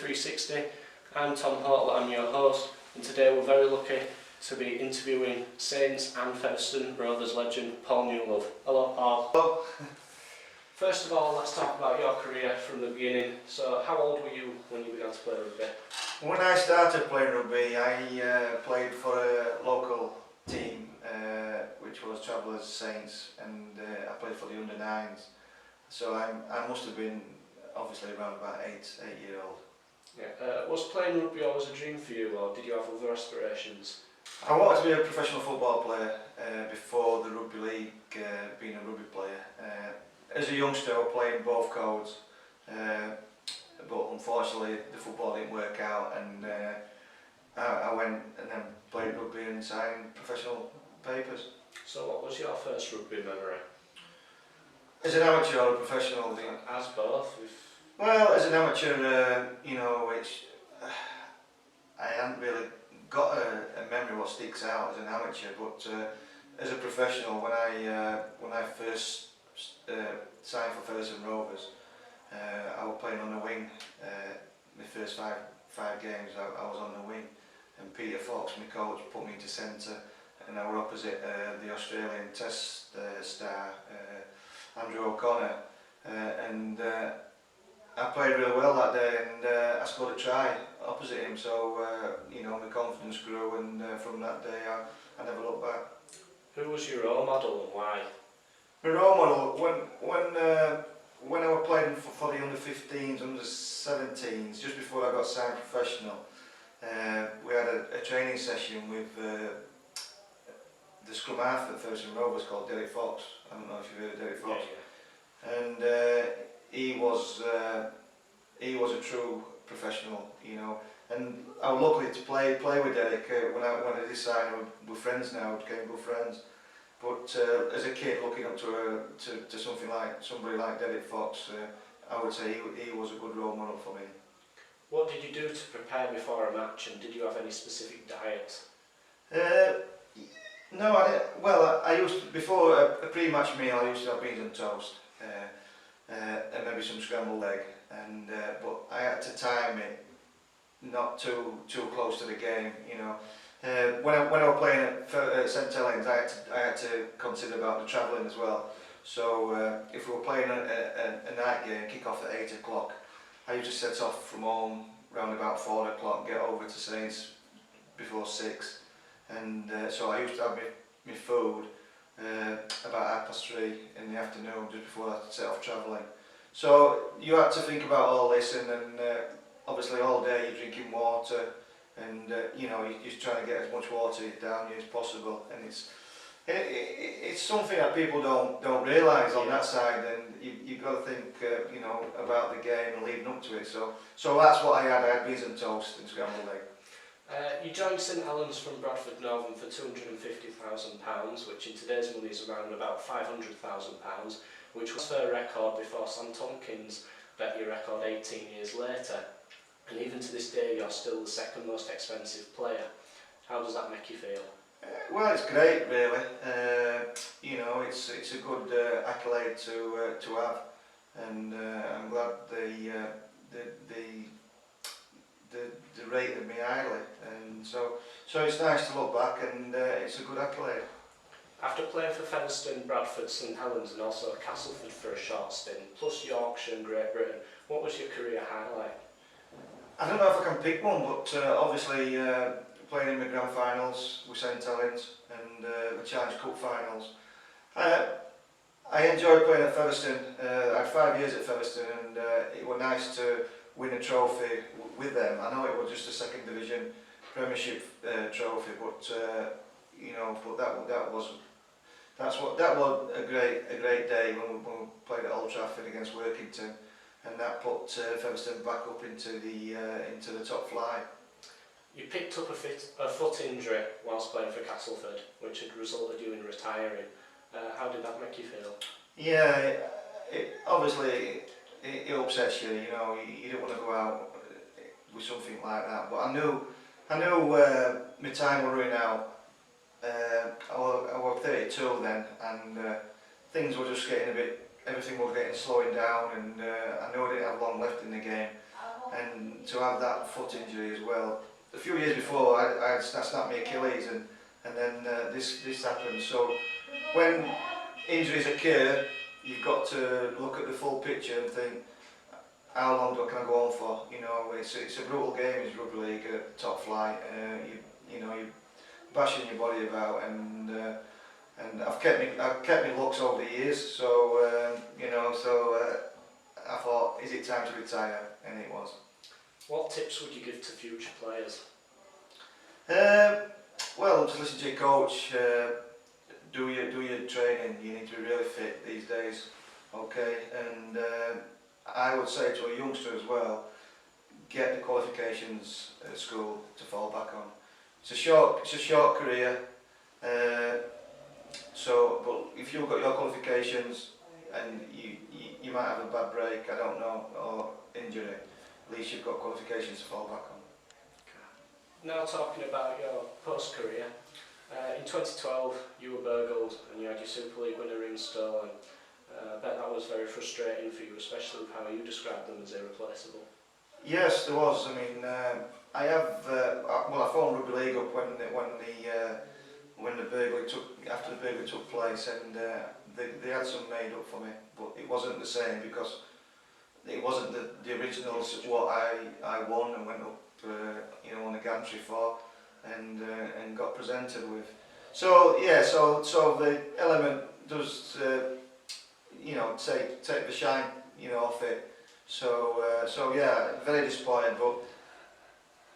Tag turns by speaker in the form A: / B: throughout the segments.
A: 360. I'm Tom Portler, I'm your host, and today we're very lucky to be interviewing Saints and Featherstone Rovers legend Paul Newlove. Hello Paul.
B: Hello.
A: First of all, let's talk about your career from the beginning. So how old were you when you began to play rugby?
B: When I started playing rugby, I played for a local team, which was Travellers Saints, and I played for the under-9s. So I must have been obviously around about 8-year-old.
A: Yeah. Was playing rugby always a dream for you, or did you have other aspirations?
B: I wanted to be a professional football player before the rugby league, being a rugby player. As a youngster, I was playing both codes, but unfortunately the football didn't work out, and I went and then played rugby and signed professional papers.
A: So what was your first rugby memory?
B: As an amateur or a professional?
A: As both.
B: Well, as an amateur, I hadn't really got a memory what sticks out as an amateur, but as a professional, when I first signed for Featherstone Rovers, I was playing on the wing. My first five games, I was on the wing, and Peter Fox, my coach, put me into centre, and I were opposite the Australian Test star Andrew O'Connor, and I played really well that day, and I scored a try opposite him. So my confidence grew, and from that day I never looked back.
A: Who was your role model and why?
B: My role model, when I was playing for the under-15s, under-17s, just before I got signed professional, we had a training session with the scrum half at Featherstone Rovers called Derek Fox. I don't know if you've heard of Derek Fox. Yeah. And he was a true professional, and I was lucky to play with Derek. When I decided we're friends now, became good friends. But as a kid, looking up to somebody like Derek Fox, I would say he was a good role model for me.
A: What did you do to prepare before a match, and did you have any specific diet?
B: No, I didn't. Well, I used to, before a pre-match meal, I used to have beans and toast, and maybe some scrambled egg. And but I had to time it not too close to the game, When I was playing at St Helens, I had to consider about the travelling as well. So if we were playing a night game, kick off at 8 o'clock, I used to set off from home around about 4 o'clock, get over to Saints before 6, and so I used to have my food about 3:30 in the afternoon, just before I set off travelling. So you had to think about all this, and obviously all day you're drinking water, and you're trying to get as much water down you as possible, and it's something that people don't realise on that side, and you've got to think about the game and leading up to it. So that's what I had beans and toast and scrambled egg.
A: You joined St Helens from Bradford Northern for £250,000, which in today's money is around about £500,000, which was their record before Sam Tompkins bet your record 18 years later. And even to this day, you're still the second most expensive player. How does that make you feel?
B: Well, it's great, really. It's a good accolade to have, and I'm glad they rated me highly, and so it's nice to look back, and it's a good accolade.
A: After playing for Featherstone, Bradford, St Helens, and also Castleford for a short stint, plus Yorkshire and Great Britain, what was your career highlight?
B: I don't know if I can pick one, but obviously playing in the grand finals with St Helens and the Challenge Cup finals. I enjoyed playing at Featherstone. I had 5 years at Featherstone, and it was nice to win a trophy with them. I know it was just a second division Premiership trophy, but that was a great day when we played at Old Trafford against Workington, and that put Featherstone back up into the top flight.
A: You picked up a foot injury whilst playing for Castleford, which had resulted you in retiring. How did that make you feel? Yeah,
B: obviously it upsets you. You don't want to go out with something like that. But I knew my time was running out. I was 32 then, and things were just getting everything was slowing down, and I knew I didn't have long left in the game. And to have that foot injury as well. A few years before, I snapped my Achilles, and then this happened. So when injuries occur, you've got to look at the full picture and think, how long can I go on for? You know, it's a brutal game. It's rugby league at top flight. You're bashing your body about, and I've kept my looks over the years. So I thought, is it time to retire? And it was.
A: What tips would you give to future players?
B: Well, just listen to your coach. Do your training. You need to be really fit these days. Okay, and I would say to a youngster as well, get the qualifications at school to fall back on. It's a short career. But if you've got your qualifications and you might have a bad break, I don't know, or injury, at least you've got qualifications to fall back on.
A: Now talking about your post-career, in 2012 you were burgled and you had your Super League winner ring stolen. I bet that was very frustrating for you, especially with how you described them as irreplaceable.
B: Yes, there was. I mean, I phoned Rugby League up when the burglary took place, and they had some made up for me, but it wasn't the same because it wasn't the originals what I won and went up on the gantry for and got presented with. So yeah, so the element does take the shine off it. So yeah, very disappointed, but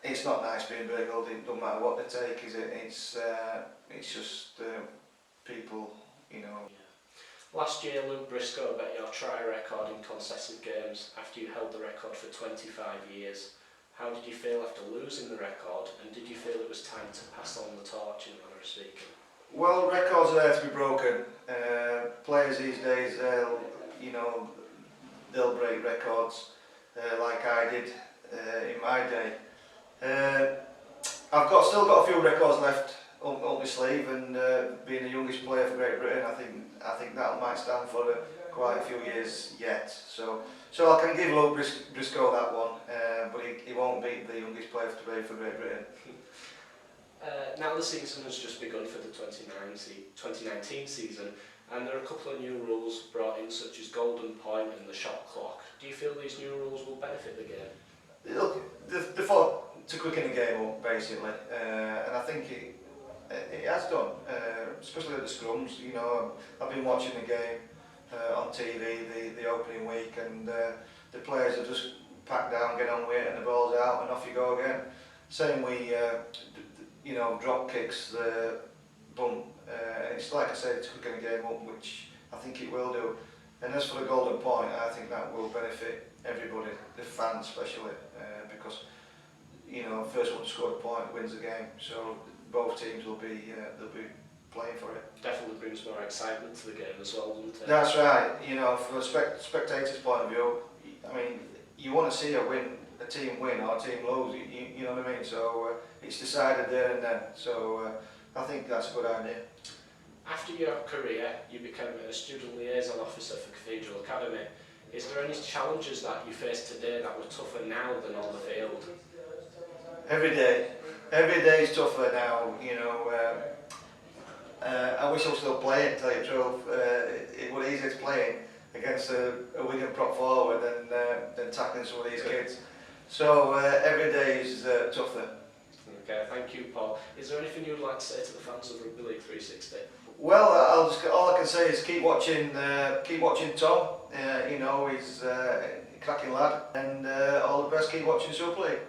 B: it's not nice being burgled. It doesn't matter what they take, is it? It's just people,
A: Yeah. Last year, Luke Briscoe bet your try record in consecutive games after you held the record for 25 years. How did you feel after losing the record, and did you feel it was time to pass on the torch, in a manner of speaking?
B: Well, records are there to be broken. Players these days, they'll break records like I did in my day. I've still got a few records left up my sleeve, and being the youngest player for Great Britain, I think that might stand for quite a few years yet. So I can give Luke Briscoe that one, but he won't beat the youngest player to play for Great Britain.
A: Now the season has just begun for the 2019 season, and there are a couple of new rules brought in, such as golden point and the shot clock. Do you feel these new rules will benefit the game?
B: Look, they fought to quicken the game up, basically, and I think it has done, especially at the scrums. I've been watching the game on TV the opening week, and the players have just packed down, get on with it, and the ball's out, and off you go again. Same with drop kicks, bump. It's like I said, it's quicken the game up, which I think it will do. And as for the golden point, I think that will benefit everybody, the fans especially, because first one to score a point wins the game. So both teams will be playing for it.
A: Definitely brings more excitement to the game as well, doesn't it?
B: That's right. From a spectator's point of view, I mean, you want to see a team win or a team lose. You know what I mean? So it's decided there and then. So I think that's a good idea.
A: After your career, you became a student liaison officer for Cathedral Academy. Is there any challenges that you face today that were tougher now than on the field?
B: Every day is tougher now. I wish I was still playing, to tell you the truth. It was easier to play against a Wigan prop forward than tackling some of these kids. So every day is tougher.
A: Okay, thank you, Paul. Is there anything you would like to say to the fans of Rugby League 360?
B: Well, all I can say is keep watching Tom. He's a cracking lad, and all the best. Keep watching Super League.